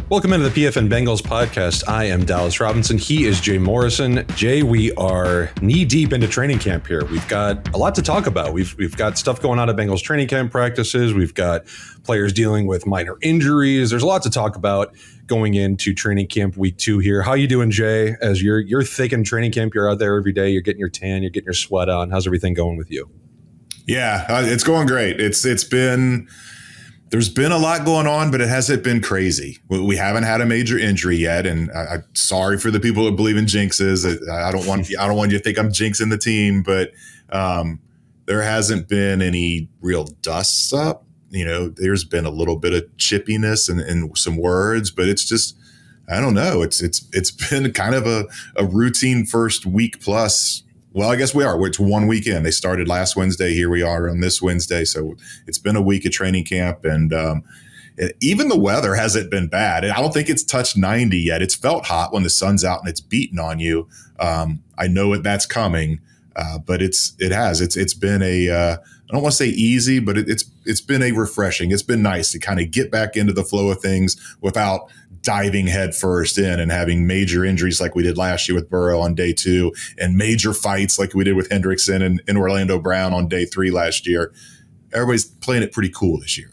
Welcome into the PFN Bengals Podcast. I am Dallas Robinson. He is Jay Morrison. Jay, we are knee deep into training camp here. We've got a lot to talk about. We've got stuff going on at Bengals training camp practices. We've got players dealing with minor injuries. There's a lot to talk about going into training camp week 2 here. How you doing, Jay? As you're thick in training camp, you're out there every day. You're getting your tan. You're getting your sweat on. How's everything going with you? Yeah, it's going great. There's been a lot going on, but it hasn't been crazy. We haven't had a major injury yet, and I'm sorry for the people who believe in jinxes. I don't want you to think I'm jinxing the team, but there hasn't been any real dusts up. There's been a little bit of chippiness and some words, but it's just, I don't know. It's been kind of a routine first week plus. Well, I guess we are. It's 1 weekend. They started last Wednesday. Here we are on this Wednesday. So it's been a week of training camp. And even the weather hasn't been bad. I don't think it's touched 90 yet. It's felt hot when the sun's out and it's beating on you. I know that's coming, but it has. It's been I don't want to say easy, but it's been a refreshing. It's been nice to kind of get back into the flow of things without diving headfirst in and having major injuries like we did last year with Burrow on day 2 and major fights like we did with Hendrickson and Orlando Brown on day 3 last year. Everybody's playing it pretty cool this year.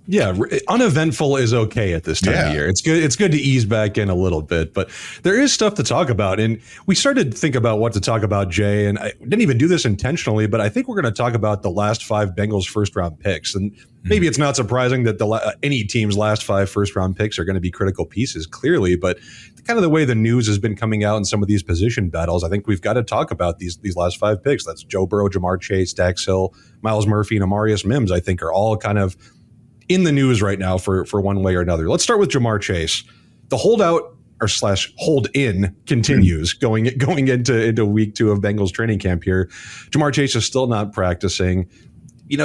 Yeah, uneventful is okay at this time of year. It's good. It's good to ease back in a little bit, but there is stuff to talk about. And we started to think about what to talk about, Jay, and I didn't even do this intentionally, but I think we're going to talk about the last 5 Bengals first-round picks. And maybe it's not surprising that any team's last 5 first-round picks are going to be critical pieces, clearly, but kind of the way the news has been coming out in some of these position battles, I think we've got to talk about these last 5 picks. That's Joe Burrow, JaMarr Chase, Dax Hill, Myles Murphy, and Amarius Mims, I think, are all kind of in the news right now for one way or another. Let's start with JaMarr Chase. The holdout or / hold in continues going into week 2 of Bengals training camp here. JaMarr Chase is still not practicing.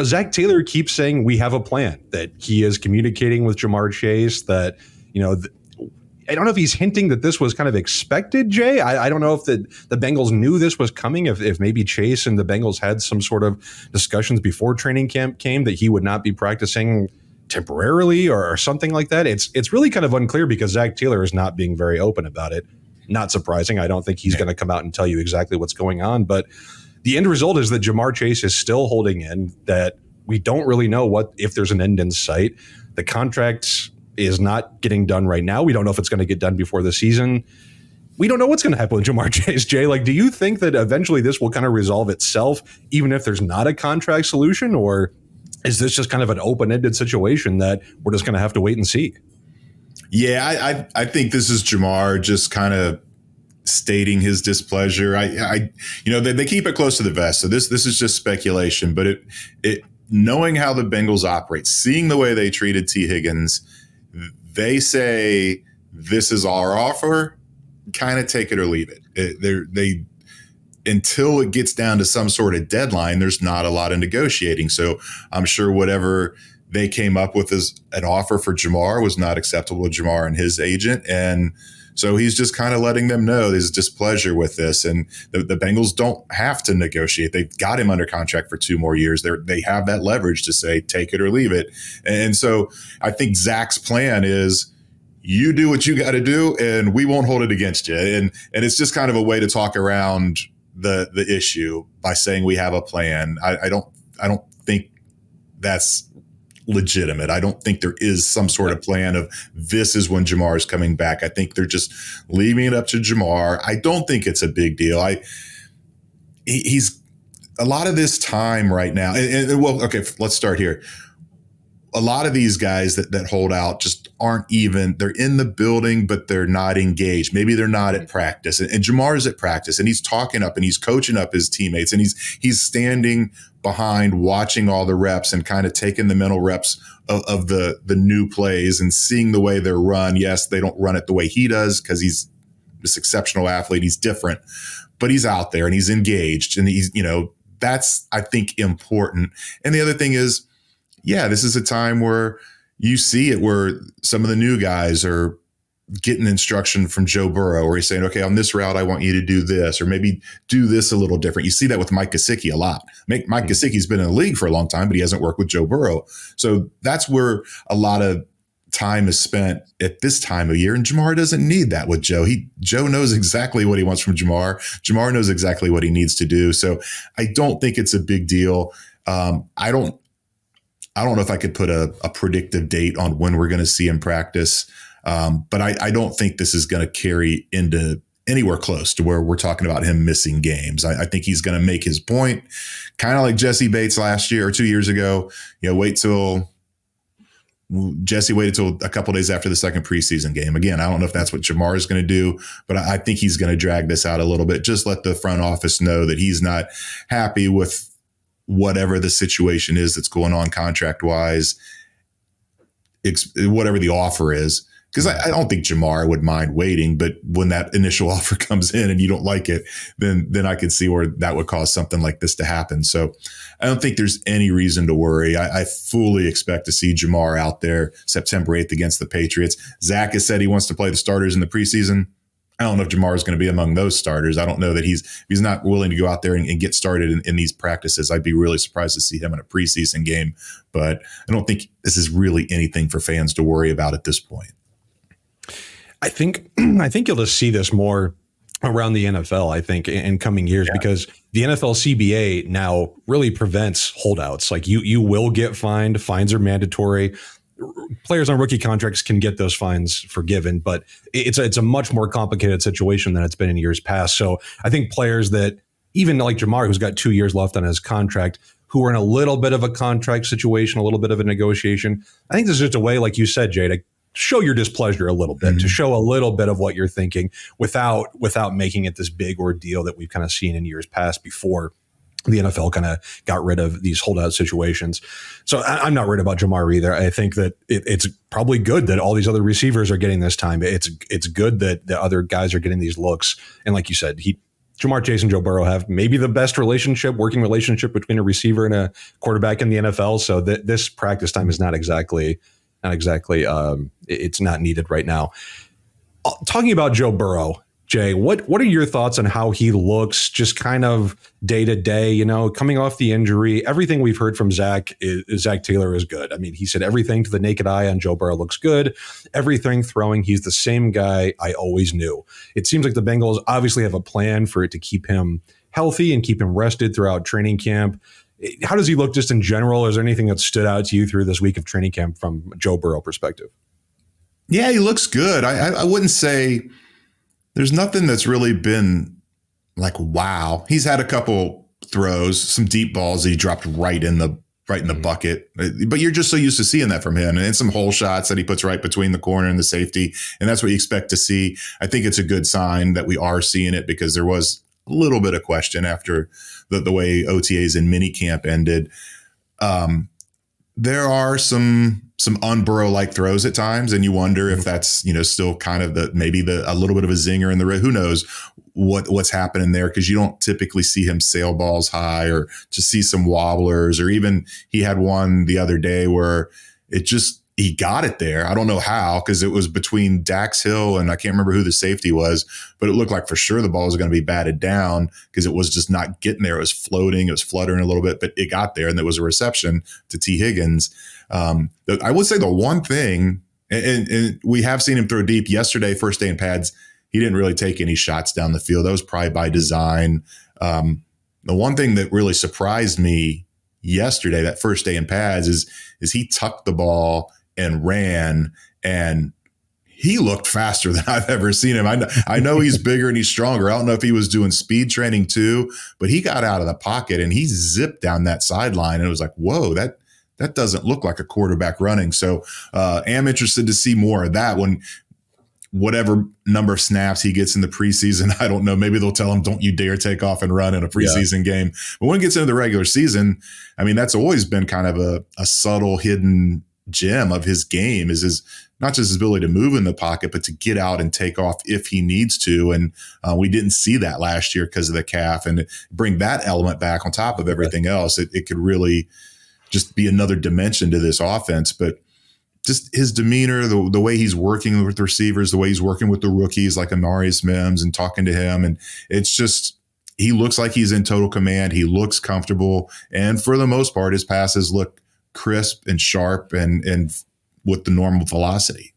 Zach Taylor keeps saying we have a plan, that he is communicating with JaMarr Chase, that, I don't know if he's hinting that this was kind of expected, Jay. I don't know if the Bengals knew this was coming, if maybe Chase and the Bengals had some sort of discussions before training camp came that he would not be practicing temporarily or something like that. It's really kind of unclear because Zach Taylor is not being very open about it. Not surprising. I don't think he's going to come out and tell you exactly what's going on, but the end result is that JaMarr Chase is still holding in, that we don't really know if there's an end in sight. The contract is not getting done right now. We don't know if it's going to get done before the season. We don't know what's going to happen with JaMarr Chase, Jay. Do you think that eventually this will kind of resolve itself, even if there's not a contract solution, or is this just kind of an open-ended situation that we're just going to have to wait and see? Yeah, I think this is JaMarr just kind of stating his displeasure. They keep it close to the vest, so this is just speculation. But it knowing how the Bengals operate, seeing the way they treated T. Higgins, they say this is our offer. Kind of take it or leave it. Until it gets down to some sort of deadline, there's not a lot of negotiating. So I'm sure whatever they came up with as an offer for JaMarr was not acceptable to JaMarr and his agent. And so he's just kind of letting them know his displeasure with this. And the Bengals don't have to negotiate. They've got him under contract for 2 more years. They have that leverage to say, take it or leave it. And so I think Zach's plan is, you do what you got to do and we won't hold it against you. And it's just kind of a way to talk around the issue by saying we have a plan. I don't think that's legitimate. I don't think there is some sort of plan of this is when JaMarr is coming back. I think they're just leaving it up to JaMarr. I don't think it's a big deal. He's a lot of this time right now. Well, okay, let's start here. A lot of these guys that hold out just aren't even, they're in the building, but they're not engaged. Maybe they're not at practice. And JaMarr's at practice and he's talking up and he's coaching up his teammates and he's standing behind watching all the reps and kind of taking the mental reps of the new plays and seeing the way they're run. Yes, they don't run it the way he does because he's this exceptional athlete. He's different, but he's out there and he's engaged and he's, that's, I think, important. And the other thing is, yeah, this is a time where you see it where some of the new guys are getting instruction from Joe Burrow, where he's saying, okay, on this route, I want you to do this, or maybe do this a little different. You see that with Mike Gesicki a lot. Mike Gesicki's been in the league for a long time, but he hasn't worked with Joe Burrow. So that's where a lot of time is spent at this time of year, and JaMarr doesn't need that with Joe. Joe knows exactly what he wants from JaMarr. JaMarr knows exactly what he needs to do. So I don't think it's a big deal. I don't know if I could put a predictive date on when we're going to see him practice, but I don't think this is going to carry into anywhere close to where we're talking about him missing games. I think he's going to make his point, kind of like Jesse Bates last year or 2 years ago. Jesse waited till a couple days after the second preseason game. Again, I don't know if that's what JaMarr is going to do, but I think he's going to drag this out a little bit. Just let the front office know that he's not happy with whatever the situation is that's going on contract wise, whatever the offer is. Because I don't think JaMarr would mind waiting, but when that initial offer comes in and you don't like it, then I could see where that would cause something like this to happen. So I don't think there's any reason to worry. I fully expect to see JaMarr out there September 8th against the Patriots. Zach has said he wants to play the starters in the preseason. I don't know if JaMarr is going to be among those starters. I don't know that he's not willing to go out there and get started in these practices. I'd be really surprised to see him in a preseason game, but I don't think this is really anything for fans to worry about at this point. I think you'll just see this more around the NFL, I think, in coming years, because the NFL CBA now really prevents holdouts. Like you will get fined. Fines are mandatory. Players on rookie contracts can get those fines forgiven, but it's a much more complicated situation than it's been in years past. So I think players that, even like JaMarr, who's got 2 years left on his contract, who are in a little bit of a contract situation, a little bit of a negotiation, I think this is just a way, like you said, Jay, to show your displeasure a little bit, to show a little bit of what you're thinking without making it this big ordeal that we've kind of seen in years past before the NFL kind of got rid of these holdout situations. So I'm not worried about JaMarr either. I think that it's probably good that all these other receivers are getting this time. It's good that the other guys are getting these looks. And like you said, JaMarr Chase and Joe Burrow have maybe the best working relationship between a receiver and a quarterback in the NFL. So this practice time is not exactly it's not needed right now. Talking about Joe Burrow, Jay, what are your thoughts on how he looks just kind of day to day, coming off the injury? Everything we've heard from Zach Taylor is good. I mean, he said everything to the naked eye on Joe Burrow looks good. Everything throwing, he's the same guy I always knew. It seems like the Bengals obviously have a plan for it to keep him healthy and keep him rested throughout training camp. How does he look just in general? Is there anything that stood out to you through this week of training camp from a Joe Burrow perspective? Yeah, he looks good. I wouldn't say there's nothing that's really been like, wow. He's had a couple throws, some deep balls that he dropped right in the bucket. But you're just so used to seeing that from him, and some hole shots that he puts right between the corner and the safety. And that's what you expect to see. I think it's a good sign that we are seeing it, because there was a little bit of question after the way OTAs and minicamp ended. There are some un-Burrow-like throws at times, and you wonder if that's still kind of a little bit of a zinger in the red. Who knows what's happening there, because you don't typically see him sail balls high, or just see some wobblers, or even he had one the other day where he got it there. I don't know how, because it was between Dax Hill and I can't remember who the safety was, but it looked like for sure the ball was going to be batted down, because it was just not getting there. It was floating, it was fluttering a little bit, but it got there, and there was a reception to T. Higgins. I would say the one thing, and we have seen him throw deep yesterday, first day in pads, he didn't really take any shots down the field. That was probably by design. The one thing that really surprised me yesterday, that first day in pads, is he tucked the ball and ran, and he looked faster than I've ever seen him. I know he's bigger and he's stronger. I don't know if he was doing speed training too, but he got out of the pocket and he zipped down that sideline, and it was like, whoa, that doesn't look like a quarterback running. So am interested to see more of that when whatever number of snaps he gets in the preseason. I don't know. Maybe they'll tell him, don't you dare take off and run in a preseason game. But when it gets into the regular season, I mean, that's always been kind of a subtle hidden gem of his game, is his not just his ability to move in the pocket, but to get out and take off if he needs to. And we didn't see that last year because of the calf, and bring that element back on top of everything else. It could really just be another dimension to this offense. But just his demeanor, the way he's working with receivers, the way he's working with the rookies like Amarius Mims and talking to him. And it's just, he looks like he's in total command. He looks comfortable. And for the most part, his passes look crisp and sharp and with the normal velocity.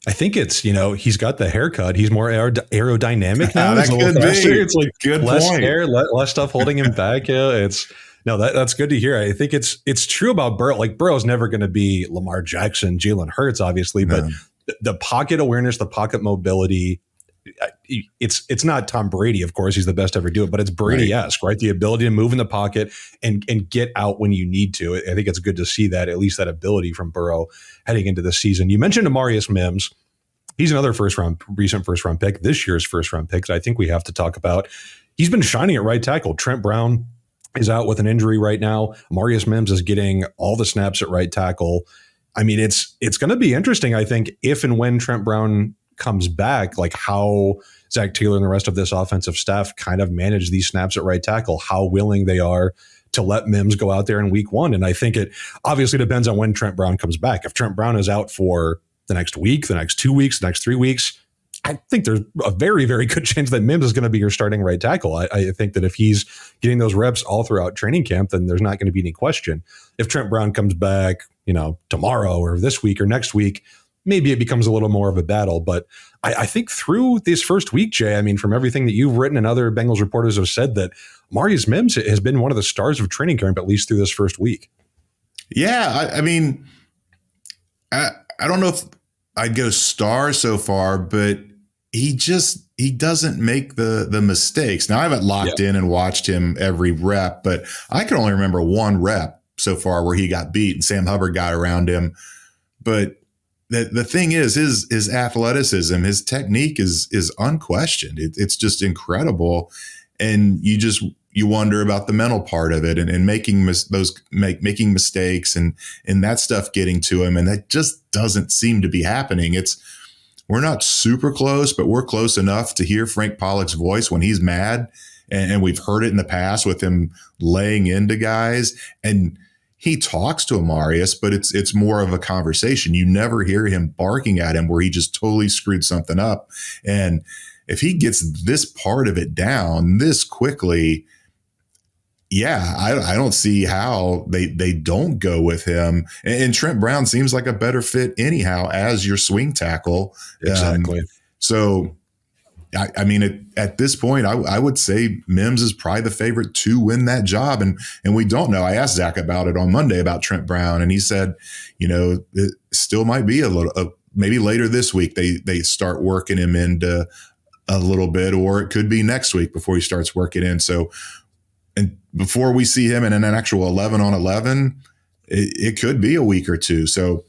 I think it's, he's got the haircut. He's more aerodynamic now. That could be. It's like good less point. hair, less stuff holding him back. That's good to hear. I think it's true about Burrow. Like Burrow's never going to be Lamar Jackson, Jalen Hurts, obviously, but the pocket awareness, the pocket mobility, it's not Tom Brady, of course, he's the best to ever do it, but it's Brady-esque, right? The ability to move in the pocket and get out when you need to. I think it's good to see that, at least that ability from Burrow heading into the season. You mentioned Amarius Mims. He's another recent first round pick, this year's first round pick that I think we have to talk about. He's been shining at right tackle. Trent Brown is out with an injury right now. Amarius Mims is getting all the snaps at right tackle. I mean, it's going to be interesting, I think, if and when Trent Brown comes back, like how Zach Taylor and the rest of this offensive staff kind of manage these snaps at right tackle, how willing they are to let Mims go out there in week one. And I think it obviously depends on when Trent Brown comes back. If Trent Brown is out for the next week, the next 2 weeks, the next 3 weeks, I think there's a very, very good chance that Mims is going to be your starting right tackle. I think that if he's getting those reps all throughout training camp, then there's not going to be any question. If Trent Brown comes back, tomorrow or this week or next week, maybe it becomes a little more of a battle. But I think through this first week, Jay, I mean, from everything that you've written and other Bengals reporters have said, that Amarius Mims has been one of the stars of training camp, at least through this first week. Yeah, I mean, I don't know if I'd go star so far, but he doesn't make the mistakes. Now, I haven't locked in and watched him every rep, but I can only remember one rep so far where he got beat and Sam Hubbard got around him. But the thing is, his athleticism, his technique is unquestioned. It's just incredible. And you wonder about the mental part of it and making making mistakes and that stuff getting to him. And that just doesn't seem to be happening. We're not super close, but we're close enough to hear Frank Pollock's voice when he's mad. And we've heard it in the past with him laying into guys. And he talks to Amarius, but it's more of a conversation. You never hear him barking at him where he just totally screwed something up. And if he gets this part of it down this quickly, I don't see how they don't go with him. And Trent Brown seems like a better fit anyhow as your swing tackle. Exactly. So, I mean, at this point, I would say Mims is probably the favorite to win that job. And we don't know. I asked Zach about it on Monday about Trent Brown, and he said, it still might be maybe later this week they start working him into a little bit, or it could be next week before he starts working in. So, and before we see him in an actual 11 on 11, it could be a week or two. So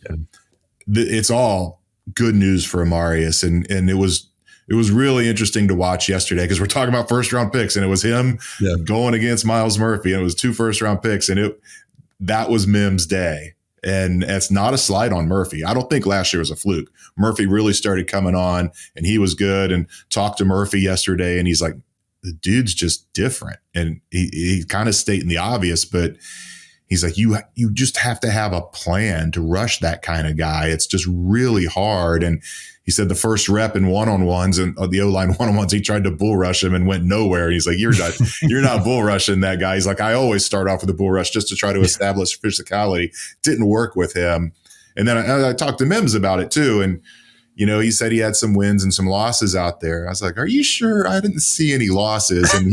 it's all good news for Amarius. And it was really interesting to watch yesterday because we're talking about first round picks, and it was him going against Myles Murphy, and it was 2 first round picks, and that was Mims' day. And it's not a slight on Murphy. I don't think last year was a fluke. Murphy really started coming on, and he was good. And talked to Murphy yesterday, and he's like, the dude's just different. And he kind of stating the obvious, but he's like, you just have to have a plan to rush that kind of guy. It's just really hard. And he said the first rep in one-on-ones and the O-line one-on-ones, he tried to bull rush him and went nowhere. And he's like, you're not bull rushing that guy. He's like, I always start off with a bull rush just to try to establish physicality. Didn't work with him. And then I talked to Mims about it too. And he said he had some wins and some losses out there. I was like, are you sure? I didn't see any losses. And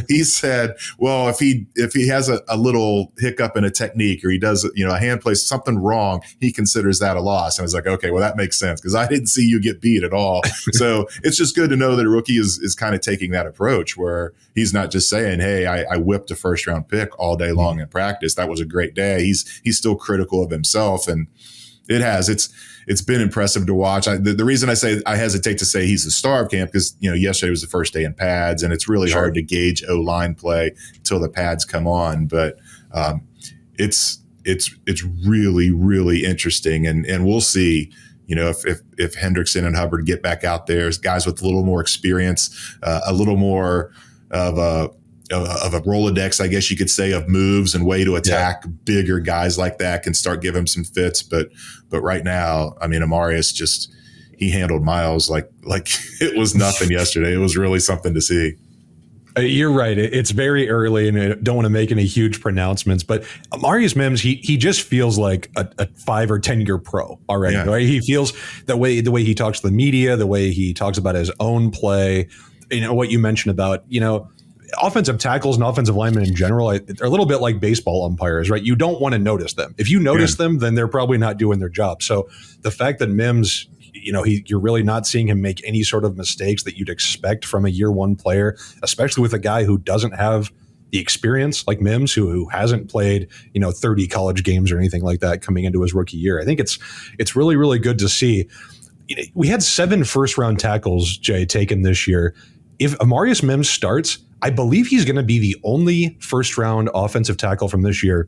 he said, well, if he has a little hiccup in a technique, or he does, a hand play something wrong, he considers that a loss. And I was like, okay, well, that makes sense because I didn't see you get beat at all. So it's just good to know that a rookie is kind of taking that approach where he's not just saying, hey, I whipped a first round pick all day long in practice. That was a great day. He's still critical of himself. And it's been impressive to watch. The reason I say I hesitate to say he's the star of camp because yesterday was the first day in pads, and it's really hard to gauge O-line play until the pads come on. But it's really, really interesting, and we'll see. If Hendrickson and Hubbard get back out there, guys with a little more experience, a little more of a Rolodex, I guess you could say, of moves and way to attack bigger guys like that can start giving him some fits. But right now, I mean, Amarius he handled Myles like it was nothing yesterday. It was really something to see. You're right. It's very early, and I don't want to make any huge pronouncements. But Amarius Mims, he just feels like a 5 or 10 year pro already. Yeah. Right? He feels the way he talks to the media, the way he talks about his own play. What you mentioned about offensive tackles and offensive linemen in general are a little bit like baseball umpires, right? You don't want to notice them. If you notice them, then they're probably not doing their job. So the fact that Mims, you're really not seeing him make any sort of mistakes that you'd expect from a year one player, especially with a guy who doesn't have the experience like Mims, who hasn't played, 30 college games or anything like that coming into his rookie year. I think it's really, really good to see. We had 7 first round tackles, Jay, taken this year. If Amarius Mims starts, I believe he's going to be the only first round offensive tackle from this year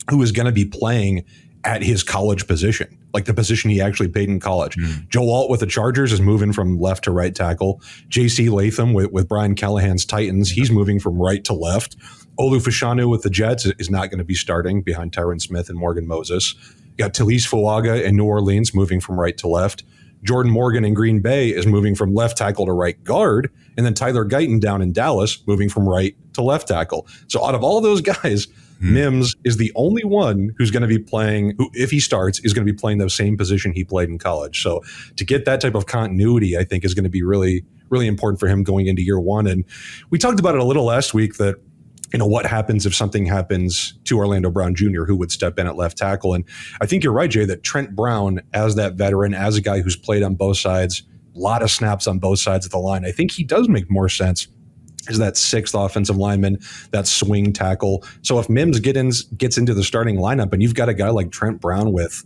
who is going to be playing at his college position, like the position he actually played in college. Joe Alt with the Chargers is moving from left to right tackle. J.C. Latham with Brian Callahan's Titans, he's moving from right to left. Olu Fashanu with the Jets is not going to be starting behind Tyron Smith and Morgan Moses. You got Talise Fuaga in New Orleans moving from right to left. Jordan Morgan in Green Bay is moving from left tackle to right guard. And then Tyler Guyton down in Dallas moving from right to left tackle. So out of all of those guys, Mims is the only one who's going to be playing, who, if he starts, is going to be playing the same position he played in college. So to get that type of continuity, I think is going to be really, really important for him going into year one. And we talked about it a little last week that, what happens if something happens to Orlando Brown Jr., who would step in at left tackle. And I think you're right, Jay, that Trent Brown, as that veteran, as a guy who's played on both sides, a lot of snaps on both sides of the line, I think he does make more sense as that 6th offensive lineman, that swing tackle. So if Mims gets into the starting lineup and you've got a guy like Trent Brown with,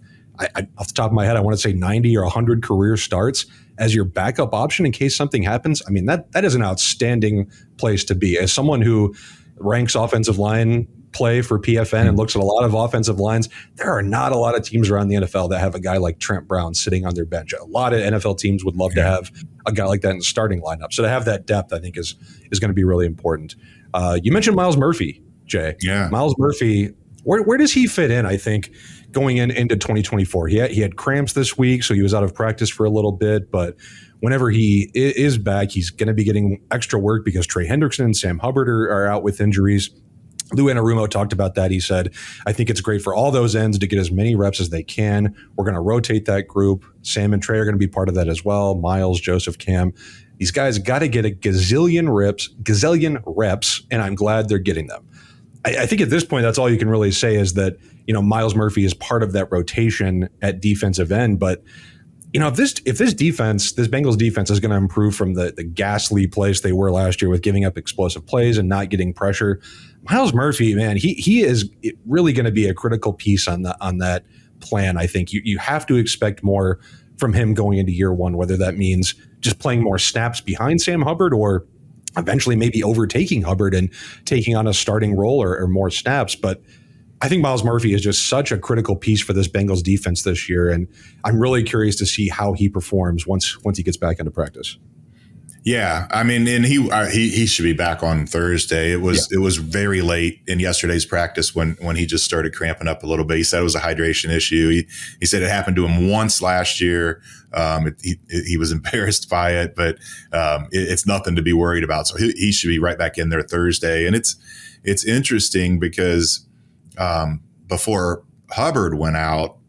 off the top of my head, I want to say 90 or 100 career starts as your backup option in case something happens, I mean, that is an outstanding place to be. As someone who ranks offensive line play for PFN and looks at a lot of offensive lines, there are not a lot of teams around the NFL that have a guy like Trent Brown sitting on their bench. A lot of NFL teams would love to have a guy like that in the starting lineup. So to have that depth, I think is going to be really important. You mentioned Myles Murphy, Jay. Yeah. Myles Murphy, where does he fit in, I think, going into 2024? He had cramps this week, so he was out of practice for a little bit, but whenever he is back, he's going to be getting extra work because Trey Hendrickson and Sam Hubbard are out with injuries. Lou Anarumo talked about that. He said, I think it's great for all those ends to get as many reps as they can. We're going to rotate that group. Sam and Trey are going to be part of that as well. Miles, Joseph, Cam. These guys got to get a gazillion reps, and I'm glad they're getting them. I think at this point, that's all you can really say is that, Myles Murphy is part of that rotation at defensive end. But, if this Bengals defense is going to improve from the ghastly place they were last year with giving up explosive plays and not getting pressure, Myles Murphy, man, he is really going to be a critical piece on that plan. I think you have to expect more from him going into year one, whether that means just playing more snaps behind Sam Hubbard or eventually maybe overtaking Hubbard and taking on a starting role or more snaps. But I think Myles Murphy is just such a critical piece for this Bengals defense this year. And I'm really curious to see how he performs once he gets back into practice. Yeah, I mean, and he should be back on Thursday. It was very late in yesterday's practice when he just started cramping up a little bit. He said it was a hydration issue. He said it happened to him once last year. He was embarrassed by it, but it's nothing to be worried about. So he should be right back in there Thursday. And it's interesting because before Hubbard went out,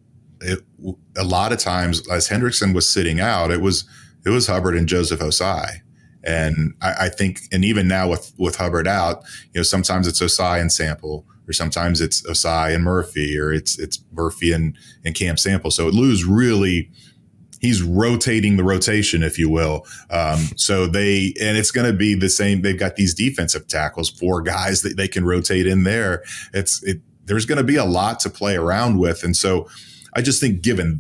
a lot of times as Hendrickson was sitting out, it was Hubbard and Joseph Osai. And I think, and even now with Hubbard out, sometimes it's Osai and Sample, or sometimes it's Osai and Murphy, or it's Murphy and Cam Sample. So Lou's really, he's rotating the rotation, if you will. And it's going to be the same. They've got these defensive tackles, 4 guys that they can rotate in there. There's going to be a lot to play around with. And so I just think given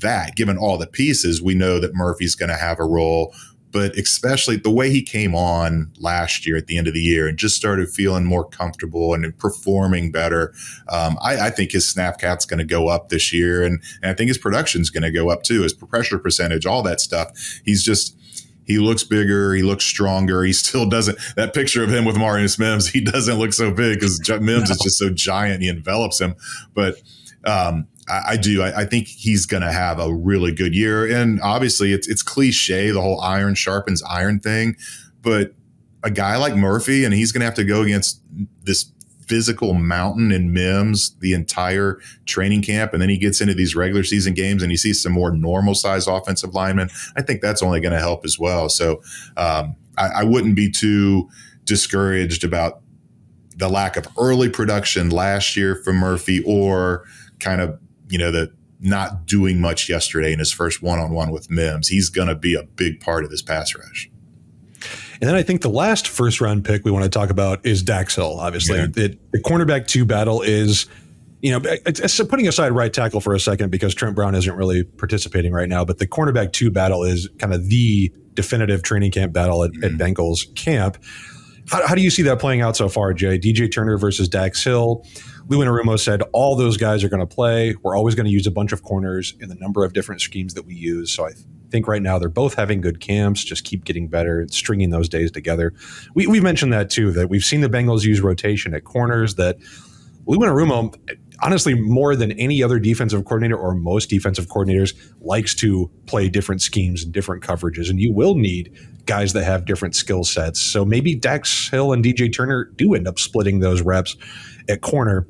all the pieces, we know that Murphy's going to have a role, but especially the way he came on last year at the end of the year and just started feeling more comfortable and performing better. I think his snap count's going to go up this year, and I think his production's going to go up too, his pressure percentage, all that stuff. He looks bigger. He looks stronger. He still doesn't. That picture of him with Amarius Mims, he doesn't look so big because Mims is just so giant. He envelops him. But I think he's going to have a really good year. And obviously, it's cliche, the whole iron sharpens iron thing. But a guy like Murphy, and he's going to have to go against this physical mountain in Mims the entire training camp, and then he gets into these regular season games and you see some more normal size offensive linemen, I think that's only going to help as well. So I wouldn't be too discouraged about the lack of early production last year from Murphy, or kind of, the not doing much yesterday in his first one-on-one with Mims. He's going to be a big part of this pass rush. And then I think the last first round pick we want to talk about is Dax Hill. Obviously, the cornerback 2 battle is, it's putting aside right tackle for a second because Trent Brown isn't really participating right now. But the cornerback 2 battle is kind of the definitive training camp battle at Bengals camp. How do you see that playing out so far, Jay? DJ Turner versus Dax Hill. Lou Anarumo said all those guys are going to play. We're always going to use a bunch of corners in the number of different schemes that we use. So I think right now they're both having good camps, just keep getting better, stringing those days together. We've mentioned that too, that we've seen the Bengals use rotation at corners, that Lou Anarumo, honestly, more than any other defensive coordinator or most defensive coordinators, likes to play different schemes and different coverages. And you will need guys that have different skill sets. So maybe Dax Hill and DJ Turner do end up splitting those reps at corner.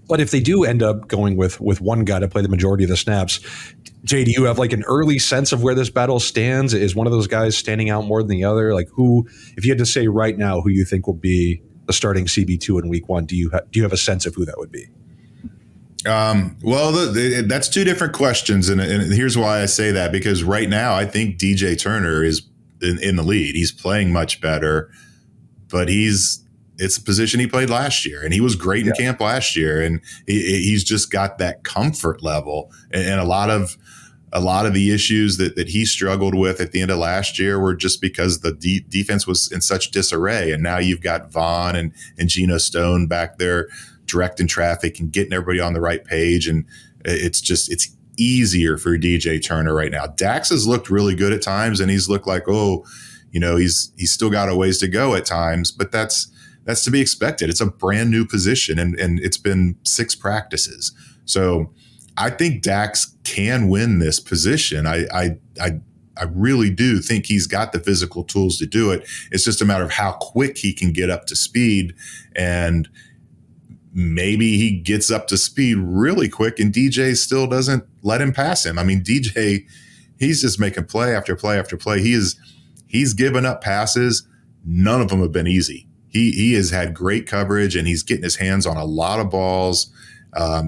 But if they do end up going with one guy to play the majority of the snaps, Jay, do you have like an early sense of where this battle stands? Is one of those guys standing out more than the other? Like who, if you had to say right now who you think will be the starting CB2 in week 1, do you have a sense of who that would be? Well, that's 2 different questions. And here's why I say that, because right now I think DJ Turner is in the lead. He's playing much better, but it's a position he played last year, and he was great in camp last year. And he's just got that comfort level. And a lot of the issues that he struggled with at the end of last year were just because the defense was in such disarray. And now you've got Vaughn and Geno Stone back there directing traffic and getting everybody on the right page. And it's easier for DJ Turner right now. Dax has looked really good at times, and he's looked like, he's still got a ways to go at times, but that's to be expected. It's a brand new position, and it's been 6 practices. So I think Dax can win this position. I really do think he's got the physical tools to do it. It's just a matter of how quick he can get up to speed, and maybe he gets up to speed really quick and DJ still doesn't let him pass him. I mean, DJ, he's just making play after play after play. He's given up passes. None of them have been easy. He has had great coverage, and he's getting his hands on a lot of balls.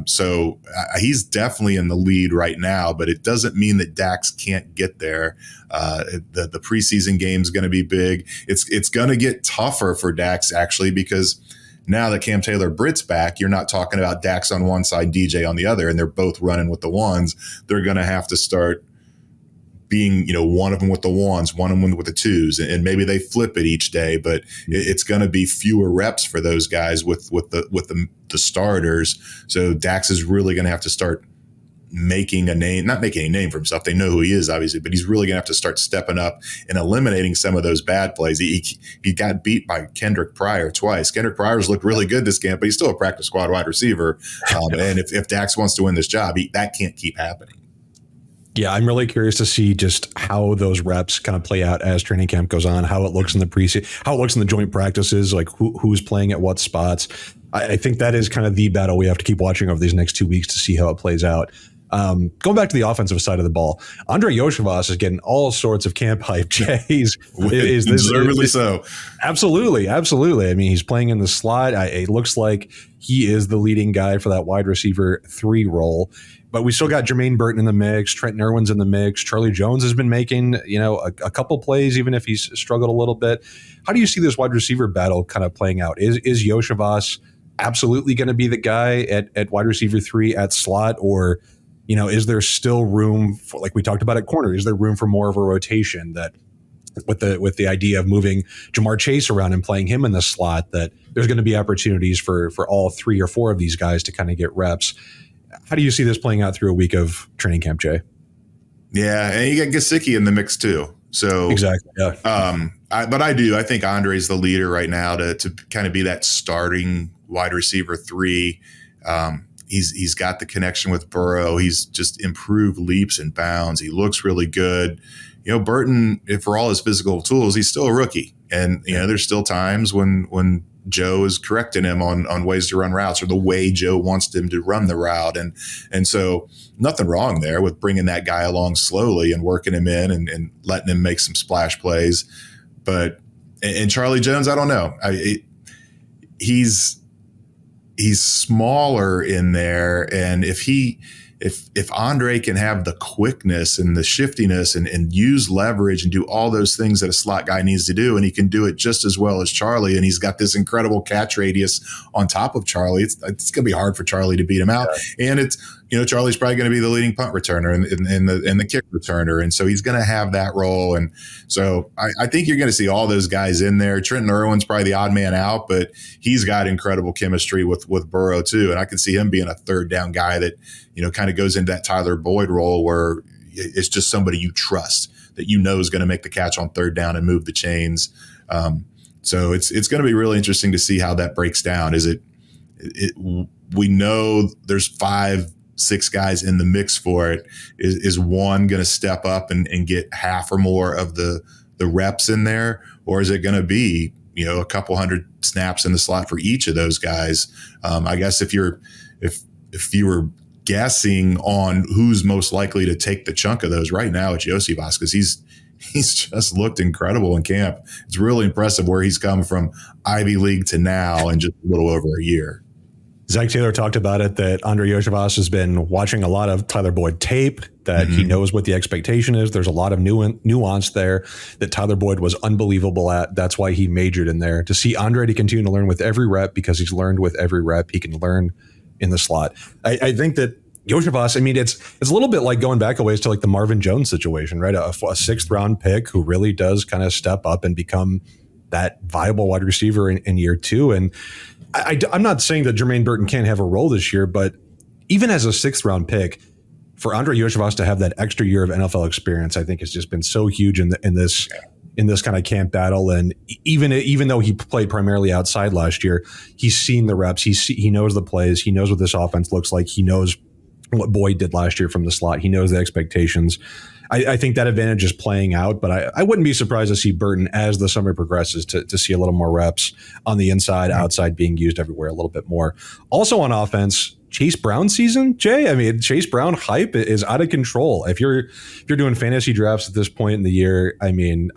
So he's definitely in the lead right now, but it doesn't mean that Dax can't get there. The preseason game is going to be big. It's going to get tougher for Dax, actually, because now that Cam Taylor-Britt's back, you're not talking about Dax on one side, DJ on the other, and they're both running with the ones. They're going to have to start being, one of them with the ones, one of them with the twos, and maybe they flip it each day, but it's going to be fewer reps for those guys with the starters. So Dax is really going to have to start making a name, not making a name for himself. They know who he is, obviously, but he's really going to have to start stepping up and eliminating some of those bad plays. He got beat by Kendrick Pryor twice. Kendrick Pryor's looked really good this camp, but he's still a practice squad wide receiver. And if Dax wants to win this job, that can't keep happening. Yeah, I'm really curious to see just how those reps kind of play out as training camp goes on, how it looks in the preseason, how it looks in the joint practices, like who's playing at what spots. I think that is kind of the battle we have to keep watching over these next 2 weeks to see how it plays out. Going back to the offensive side of the ball, Iosivas is getting all sorts of camp hype. Is this deservedly so? Absolutely. I mean, he's playing in the slot. It looks like he is the leading guy for that wide receiver 3 role. But we still got Jermaine Burton in the mix. Trent Irwin's in the mix. Charlie Jones has been making, a couple plays, even if he's struggled a little bit. How do you see this wide receiver battle kind of playing out? Is Iosivas absolutely going to be the guy at wide receiver 3 at slot, or is there still room for, like we talked about at corner, is there room for more of a rotation that with the idea of moving JaMarr Chase around and playing him in the slot, that there's going to be opportunities for all 3 or 4 of these guys to kind of get reps? How do you see this playing out through a week of training camp, Jay? Yeah, and you got Gesicki in the mix too. So exactly. Yeah. I think Andre's the leader right now to kind of be that starting wide receiver 3. He's got the connection with Burrow. He's just improved leaps and bounds. He looks really good. Burton, for all his physical tools, he's still a rookie. And, there's still times when Joe is correcting him on ways to run routes or the way Joe wants him to run the route. And so nothing wrong there with bringing that guy along slowly and working him in and letting him make some splash plays. But, and Charlie Jones, I don't know. He's smaller in there. And if Andre can have the quickness and the shiftiness and use leverage and do all those things that a slot guy needs to do, and he can do it just as well as Charlie, and he's got this incredible catch radius on top of Charlie, it's going to be hard for Charlie to beat him out. Yeah. And it's, Charlie's probably going to be the leading punt returner and the kick returner. And so he's going to have that role. And so I think you're going to see all those guys in there. Trenton Irwin's probably the odd man out, but he's got incredible chemistry with Burrow too. And I can see him being a third down guy that, kind of goes into that Tyler Boyd role where it's just somebody you trust that is going to make the catch on third down and move the chains. So it's going to be really interesting to see how that breaks down. We know there's 5-6 guys in the mix for it. Is one going to step up and get half or more of the reps in there? Or is it going to be, a couple hundred snaps in the slot for each of those guys? I guess if you were guessing on who's most likely to take the chunk of those right now, it's Iosivas, because he's just looked incredible in camp. It's really impressive where he's come from Ivy League to now in just a little over a year. Zach Taylor talked about it, that Andre Iosivas has been watching a lot of Tyler Boyd tape, that he knows what the expectation is. There's a lot of nuance there that Tyler Boyd was unbelievable at. That's why he majored in there. To see Andre to continue to learn with every rep, because he's learned with every rep, he can learn in the slot. I think that Iosivas, it's a little bit like going back a ways to like the Marvin Jones situation, right? A 6th round pick who really does kind of step up and become that viable wide receiver in year 2. And I'm not saying that Jermaine Burton can't have a role this year, but even as a 6th round pick, for Andre Iosivas to have that extra year of NFL experience, I think has just been so huge in this kind of camp battle. And even though he played primarily outside last year, he's seen the reps. He knows the plays. He knows what this offense looks like. He knows what Boyd did last year from the slot. He knows the expectations. I think that advantage is playing out, but I wouldn't be surprised to see Burton as the summer progresses to see a little more reps on the inside, outside, being used everywhere a little bit more. Also on offense, Chase Brown season, Jay. Chase Brown hype is out of control. If you're doing fantasy drafts at this point in the year, I'm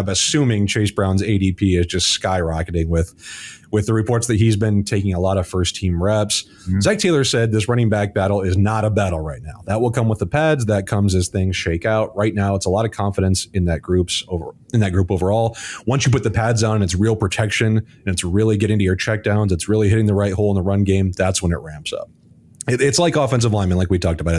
assuming Chase Brown's ADP is just skyrocketing with the reports that he's been taking a lot of first team reps. Zach Taylor said this running back battle is not a battle right now. That will come with the pads. That comes as things shake out. Right now, it's a lot of confidence in that group overall. Once you put the pads on, it's real protection and it's really getting to your checkdowns. It's really hitting the right hole in the run game. That's when it ramps up. It's like offensive linemen, like we talked about.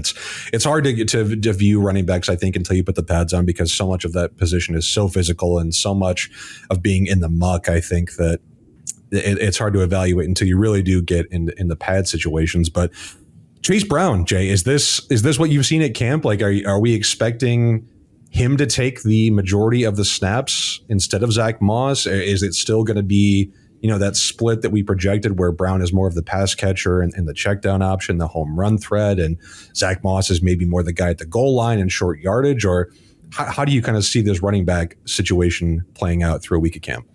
It's hard to view running backs, I think, until you put the pads on, because so much of that position is so physical and so much of being in the muck. I think that it's hard to evaluate until you really do get in the pad situations. But Chase Brown, Jay, is this what you've seen at camp? Like, are we expecting him to take the majority of the snaps instead of Zach Moss? Is it still going to be, that split that we projected where Brown is more of the pass catcher and the check down option, the home run threat, and Zach Moss is maybe more the guy at the goal line and short yardage? Or how do you kind of see this running back situation playing out through a week of camp?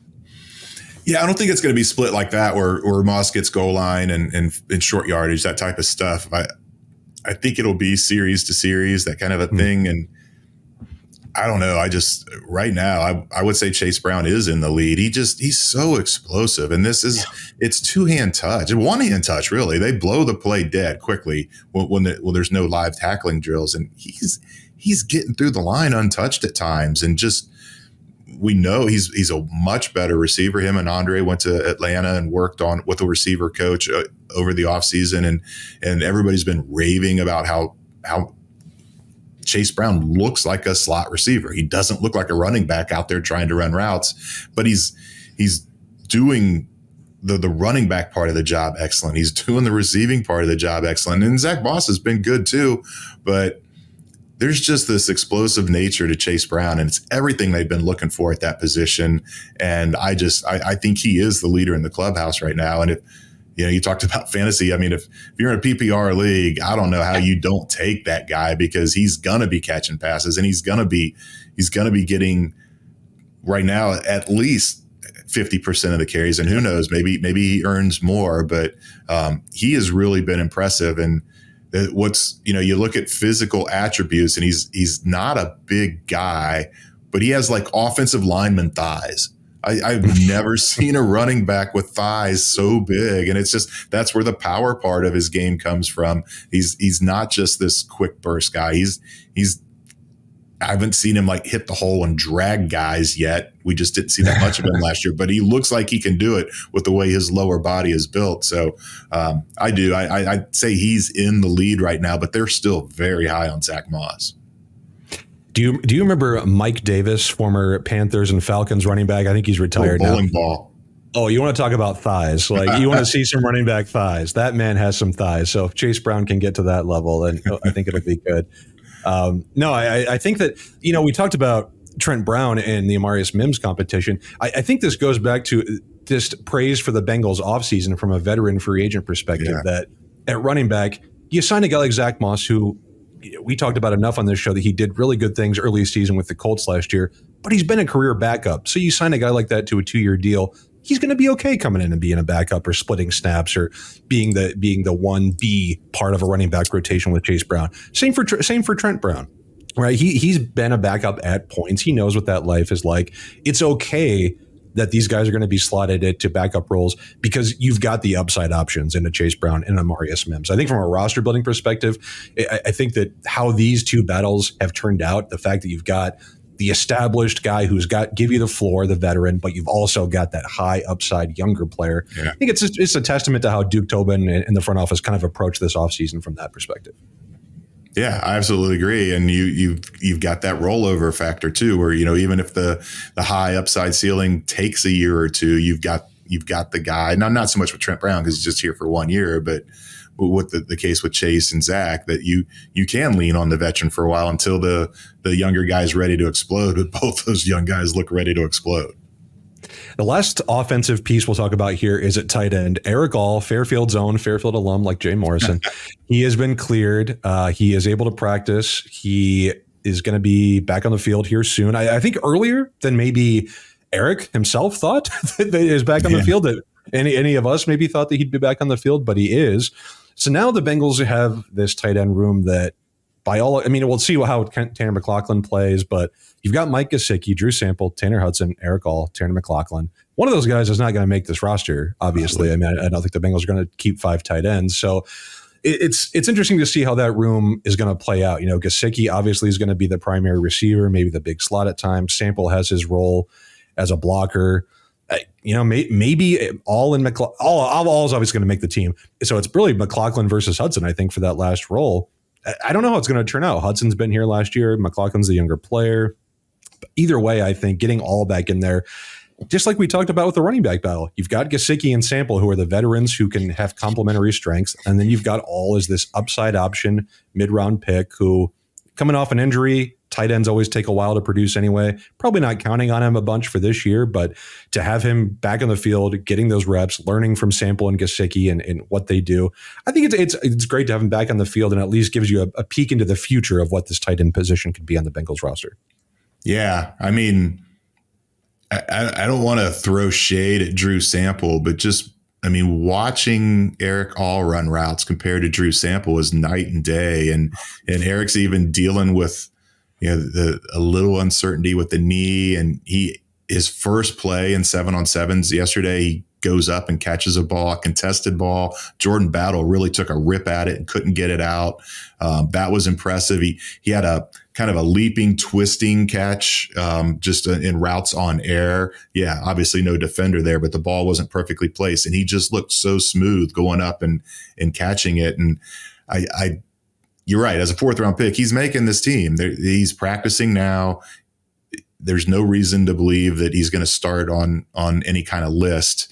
Yeah, I don't think it's going to be split like that where Moss gets goal line and short yardage, that type of stuff. I think it'll be series to series, that kind of a thing. And I don't know. Right now, I would say Chase Brown is in the lead. He's so explosive. And it's 2-hand touch, 1-hand touch, really. They blow the play dead quickly when there's no live tackling drills. And he's getting through the line untouched at times. And we know he's a much better receiver. Him and Andre went to Atlanta and worked with a receiver coach over the offseason. And everybody's been raving about how Chase Brown looks like a slot receiver. He doesn't look like a running back out there trying to run routes, but he's doing the running back part of the job excellent. He's doing the receiving part of the job excellent. And Zach Moss has been good too, but there's just this explosive nature to Chase Brown, and it's everything they've been looking for at that position. And I think he is the leader in the clubhouse right now. And if you talked about fantasy. If you're in a PPR league, I don't know how you don't take that guy, because he's gonna be catching passes and he's gonna be getting right now at least 50% of the carries, and who knows, maybe he earns more, but he has really been impressive. And you look at physical attributes, and he's not a big guy, but he has like offensive lineman thighs. I've never seen a running back with thighs so big. And it's just, that's where the power part of his game comes from. He's not just this quick burst guy. I haven't seen him like hit the hole and drag guys yet. We just didn't see that much of him last year, but he looks like he can do it with the way his lower body is built. So I'd say he's in the lead right now, but they're still very high on Zach Moss. Do you remember Mike Davis, former Panthers and Falcons running back? I think he's retired now. Bowling ball. Oh, you want to talk about thighs? Like, you want to see some running back thighs. That man has some thighs. So if Chase Brown can get to that level, then I think it'll be good. No, I think that, we talked about Trent Brown and the Amarius Mims competition. I think this goes back to just praise for the Bengals offseason from a veteran free agent perspective, that at running back, you sign a guy like Zach Moss, who we talked about enough on this show that he did really good things early season with the Colts last year, but he's been a career backup. So you sign a guy like that to a 2-year deal, he's going to be okay coming in and being a backup or splitting snaps or being the 1B part of a running back rotation with Chase Brown. Same for Trent Brown, right? He's been a backup at points. He knows what that life is like. It's okay that these guys are going to be slotted into backup roles because you've got the upside options in a Chase Brown and Amarius Mims. I think from a roster building perspective, I think that how these two battles have turned out, the fact that you've got the established guy who's give you the floor, the veteran, but you've also got that high upside younger player. Yeah. I think it's a testament to how Duke Tobin and the front office kind of approached this offseason from that perspective. Yeah, I absolutely agree. And you've got that rollover factor too, where, even if the high upside ceiling takes a year or two, you've got the guy, not so much with Trent Brown because he's just here for 1 year, but with the case with Chase and Zach, that you can lean on the veteran for a while until the younger guy's ready to explode, but both those young guys look ready to explode. The last offensive piece we'll talk about here is at tight end. Eric All, Fairfield's own, Fairfield alum like Jay Morrison. He has been cleared. He is able to practice. He is going to be back on the field here soon. I think earlier than maybe Eric himself thought that he is back on the field. That any of us maybe thought that he'd be back on the field, but he is. So now the Bengals have this tight end room that we'll see how Tanner McLachlan plays, but you've got Mike Gesicki, Drew Sample, Tanner Hudson, Eric All, Tanner McLachlan. One of those guys is not going to make this roster, obviously. I don't think the Bengals are going to keep 5 tight ends. So it's interesting to see how that room is going to play out. Gesicki obviously is going to be the primary receiver, maybe the big slot at times. Sample has his role as a blocker. Maybe All and McLachlan. All is obviously going to make the team. So it's really McLachlan versus Hudson, I think, for that last role. I don't know how it's going to turn out. Hudson's been here last year. McLachlan's the younger player. But either way, I think getting All back in there, just like we talked about with the running back battle, you've got Gesicki and Sample, who are the veterans who can have complementary strengths. And then you've got All as this upside option, mid-round pick who, coming off an injury, tight ends always take a while to produce anyway. Probably not counting on him a bunch for this year, but to have him back on the field, getting those reps, learning from Sample and Gesicki and what they do, I think it's great to have him back on the field and at least gives you a peek into the future of what this tight end position could be on the Bengals roster. Yeah, I don't want to throw shade at Drew Sample, but watching Eric All run routes compared to Drew Sample was night and day, and Eric's even dealing with a little uncertainty with the knee, and his first play in 7-on-7s yesterday, he goes up and catches a contested ball. Jordan Battle really took a rip at it and couldn't get it out. That was impressive. He had a kind of a leaping, twisting catch just in routes on air. Yeah, obviously no defender there, but the ball wasn't perfectly placed, and he just looked so smooth going up and catching it. And you're right. As a 4th-round pick, he's making this team. He's practicing now. There's no reason to believe that he's going to start on any kind of list.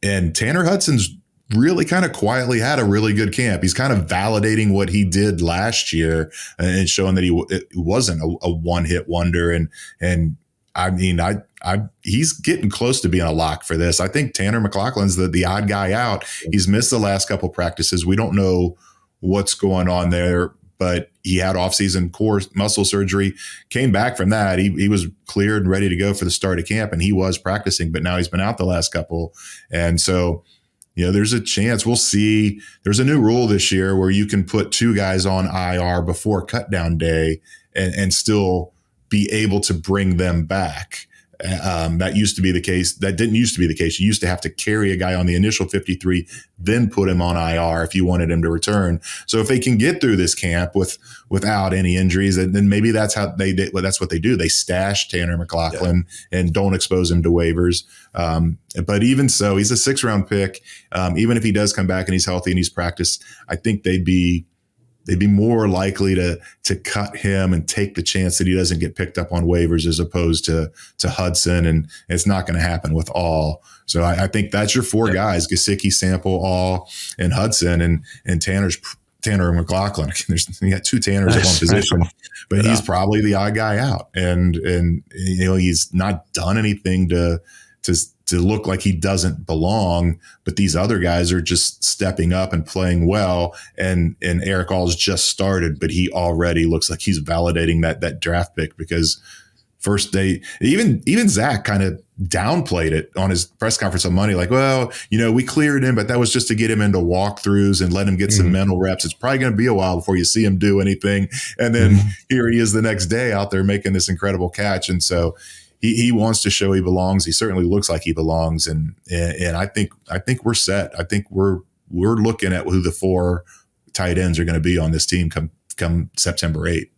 And Tanner Hudson's really kind of quietly had a really good camp. He's kind of validating what he did last year and showing that it wasn't a one-hit wonder. And he's getting close to being a lock for this. I think Tanner McLachlan's the odd guy out. He's missed the last couple practices. We don't know what's going on there, but he had offseason core muscle surgery, came back from that. He was cleared and ready to go for the start of camp, and he was practicing, but now he's been out the last couple. And so, there's a chance we'll see. There's a new rule this year where you can put 2 guys on IR before cutdown day and still be able to bring them back. That used to be the case. That didn't used to be the case. You used to have to carry a guy on the initial 53, then put him on IR if you wanted him to return. So if they can get through this camp without any injuries, then maybe that's how that's what they do. They stash Tanner McLachlan and don't expose him to waivers. But even so, he's a 6th-round pick. Even if he does come back and he's healthy and he's practiced, I think they'd be more likely to cut him and take the chance that he doesn't get picked up on waivers as opposed to Hudson. And it's not going to happen with All. So I think that's your 4 guys: Gesicki, Sample, All, and Hudson, and Tanner McLachlan. You got 2 Tanners at one position, but he's probably the odd guy out. And he's not done anything to look like he doesn't belong, but these other guys are just stepping up and playing well. And Eric All's just started, but he already looks like he's validating that draft pick, because first day, even Zach kind of downplayed it on his press conference on Monday. Like, well, we cleared him, but that was just to get him into walkthroughs and let him get some mental reps. It's probably going to be a while before you see him do anything. And then here he is the next day out there making this incredible catch. And so he wants to show he belongs. He certainly looks like he belongs, and I think we're set. I think we're looking at who the 4 tight ends are going to be on this team come September 8th.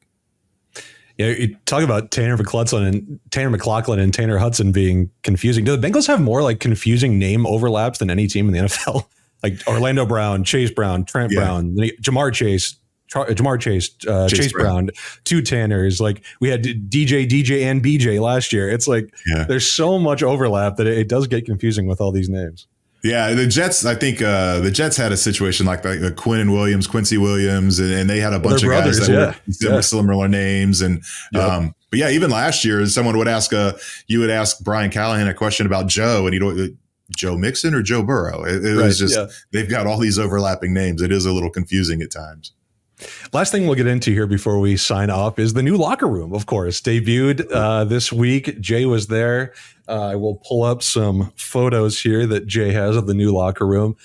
Yeah, you talk about Tanner McLachlan and Tanner Hudson being confusing. Do the Bengals have more like confusing name overlaps than any team in the NFL? Like Orlando Brown, Chase Brown, Trent Brown, JaMarr Chase. Chase Brown, 2 Tanners. Like we had DJ, and BJ last year. It's like there's so much overlap that it does get confusing with all these names. Yeah, the Jets, I think the Jets had a situation like that, Quincy Williams, and they had a bunch of guys that were similar names. And but even last year, someone would ask you would ask Brian Callahan a question about Joe, and Joe Mixon or Joe Burrow. It was just they've got all these overlapping names. It is a little confusing at times. Last thing we'll get into here before we sign off is the new locker room, of course, debuted this week. Jay was there. I will pull up some photos here that Jay has of the new locker room.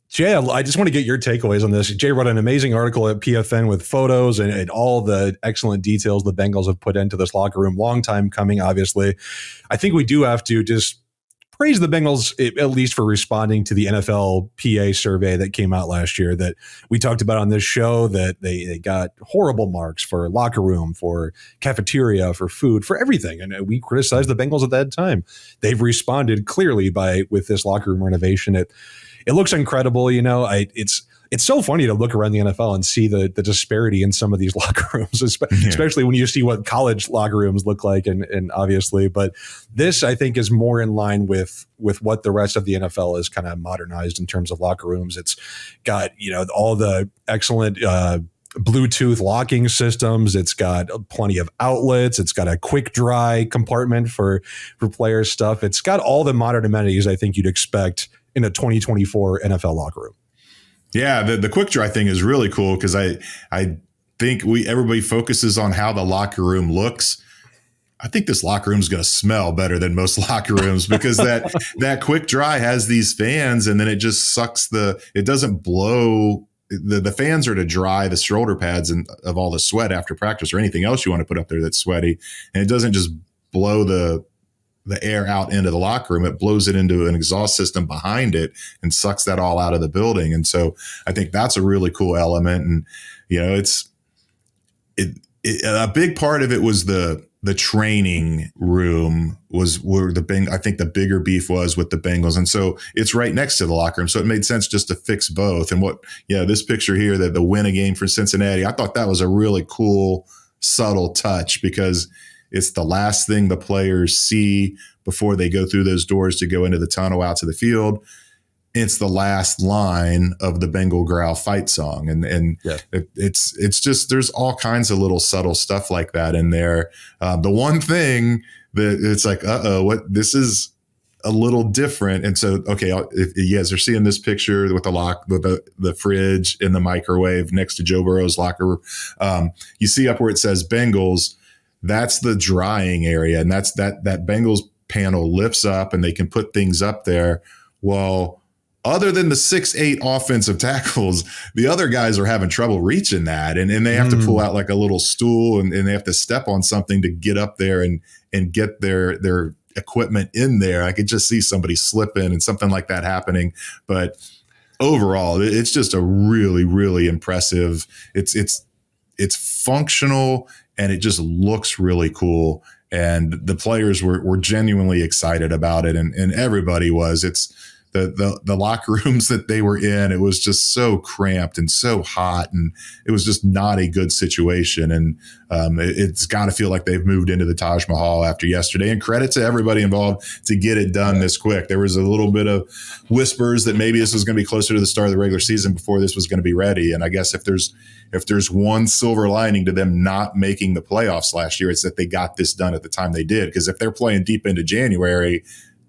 Jay, I just want to get your takeaways on this. Jay wrote an amazing article at PFN with photos and all the excellent details the Bengals have put into this locker room. Long time coming, obviously. I think we do have to just praise the Bengals, at least for responding to the NFL PA survey that came out last year that we talked about on this show, that they got horrible marks for locker room, for cafeteria, for food, for everything. And we criticized the Bengals at that time. They've responded clearly with this locker room renovation. It looks incredible. It's so funny to look around the NFL and see the disparity in some of these locker rooms, especially when you see what college locker rooms look like, and obviously. But this, I think, is more in line with what the rest of the NFL is kind of modernized in terms of locker rooms. It's got all the excellent Bluetooth locking systems. It's got plenty of outlets. It's got a quick dry compartment for player stuff. It's got all the modern amenities I think you'd expect in a 2024 NFL locker room. Yeah, the quick dry thing is really cool because I think everybody focuses on how the locker room looks. I think this locker room is going to smell better than most locker rooms because that quick dry has these fans, and then it just sucks it doesn't blow. The fans are to dry the shoulder pads of all the sweat after practice or anything else you want to put up there that's sweaty, and it doesn't just blow the air out into the locker room. It blows it into an exhaust system behind it and sucks that all out of the building. And so I think that's a really cool element. And, a big part of it was the training room was where I think the bigger beef was with the Bengals. And so it's right next to the locker room. So it made sense just to fix both. And this picture here, that the win a game for Cincinnati, I thought that was a really cool, subtle touch because it's the last thing the players see before they go through those doors to go into the tunnel out to the field. It's the last line of the Bengal Growl fight song. It's just, there's all kinds of little subtle stuff like that in there. The one thing that it's like, this is a little different. And so, okay, if you guys are seeing this picture with the fridge in the microwave next to Joe Burrow's locker, you see up where it says Bengals, that's the drying area. And that's that Bengals panel lifts up and they can put things up there. Well, other than the 6'8" offensive tackles, the other guys are having trouble reaching that. And they have to pull out like a little stool and they have to step on something to get up there and get their equipment in there. I could just see somebody slipping and something like that happening. But overall, it's just a really, really impressive. It's functional and it just looks really cool. And the players were genuinely excited about it. And everybody was. It's the locker rooms that they were in, it was just so cramped and so hot, and it was just not a good situation. And it's got to feel like they've moved into the Taj Mahal after yesterday. And credit to everybody involved to get it done this quick. There was a little bit of whispers that maybe this was going to be closer to the start of the regular season before this was going to be ready. And I guess if there's one silver lining to them not making the playoffs last year, it's that they got this done at the time they did. Because if they're playing deep into January,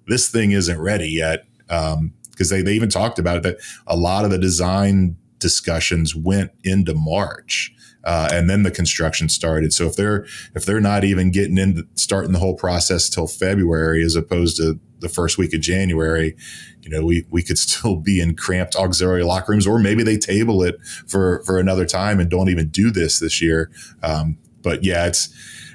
this thing isn't ready yet. Because they even talked about it, that a lot of the design discussions went into March, and then the construction started. So if they're not even starting the whole process till February, as opposed to the first week of January, we could still be in cramped auxiliary locker rooms, or maybe they table it for another time and don't even do this year. But yeah,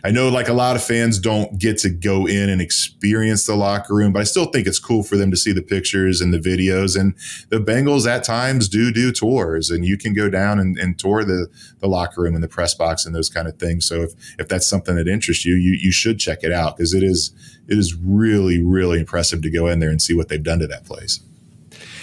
I know like a lot of fans don't get to go in and experience the locker room, but I still think it's cool for them to see the pictures and the videos. And the Bengals at times do tours, and you can go down and tour the locker room and the press box and those kind of things. So if that's something that interests you, you should check it out, because it is really, really impressive to go in there and see what they've done to that place.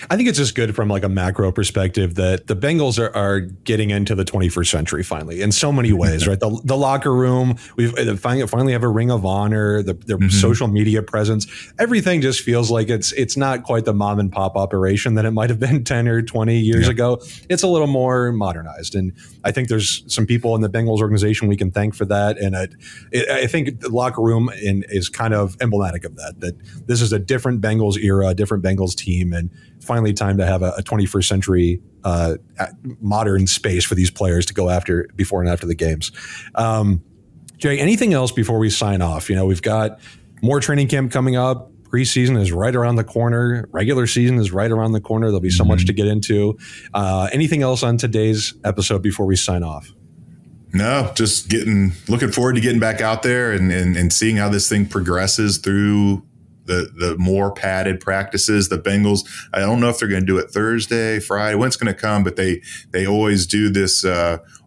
I think it's just good from like a macro perspective that the Bengals are getting into the 21st century finally in so many ways, right? The locker room, we've finally have a Ring of Honor, their social media presence. Everything just feels like it's not quite the mom and pop operation that it might have been 10 or 20 years ago. It's a little more modernized. And I think there's some people in the Bengals organization we can thank for that. And I think the locker room is kind of emblematic of that this is a different Bengals era, a different Bengals team, and finally time to have a 21st century modern space for these players to go after before and after the games. Jay, anything else before we sign off? We've got more training camp coming up. Preseason is right around the corner. Regular season is right around the corner. There'll be so much to get into. Anything else on today's episode before we sign off? No, just looking forward to getting back out there and seeing how this thing progresses through the more padded practices. The Bengals, I don't know if they're going to do it Thursday, Friday, when it's going to come, but they always do this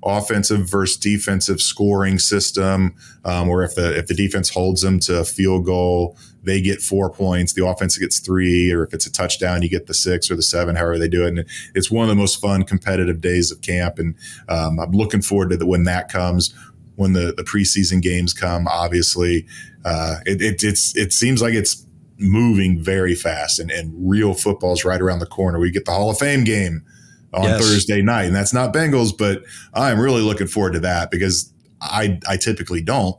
offensive versus defensive scoring system, where if the defense holds them to a field goal, they get 4 points, the offense gets 3, or if it's a touchdown, you get the 6 or the 7, however they do it. And it's one of the most fun competitive days of camp. And I'm looking forward to when that comes, when the preseason games come. Obviously, it seems like it's moving very fast, and real football is right around the corner. We get the Hall of Fame game on Thursday night, and that's not Bengals, but I'm really looking forward to that, because I typically don't,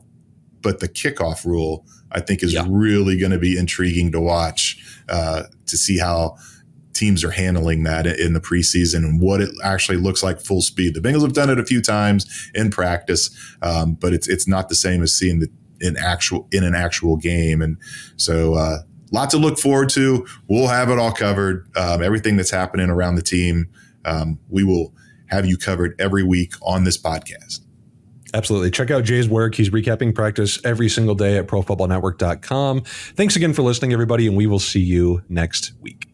but the kickoff rule I think is really going to be intriguing to watch, to see how teams are handling that in the preseason and what it actually looks like full speed. The Bengals have done it a few times in practice, but it's not the same as seeing in an actual game. And so lot to look forward to. We'll have it all covered. Everything that's happening around the team, we will have you covered every week on this podcast. Absolutely. Check out Jay's work. He's recapping practice every single day at profootballnetwork.com. Thanks again for listening, everybody, and we will see you next week.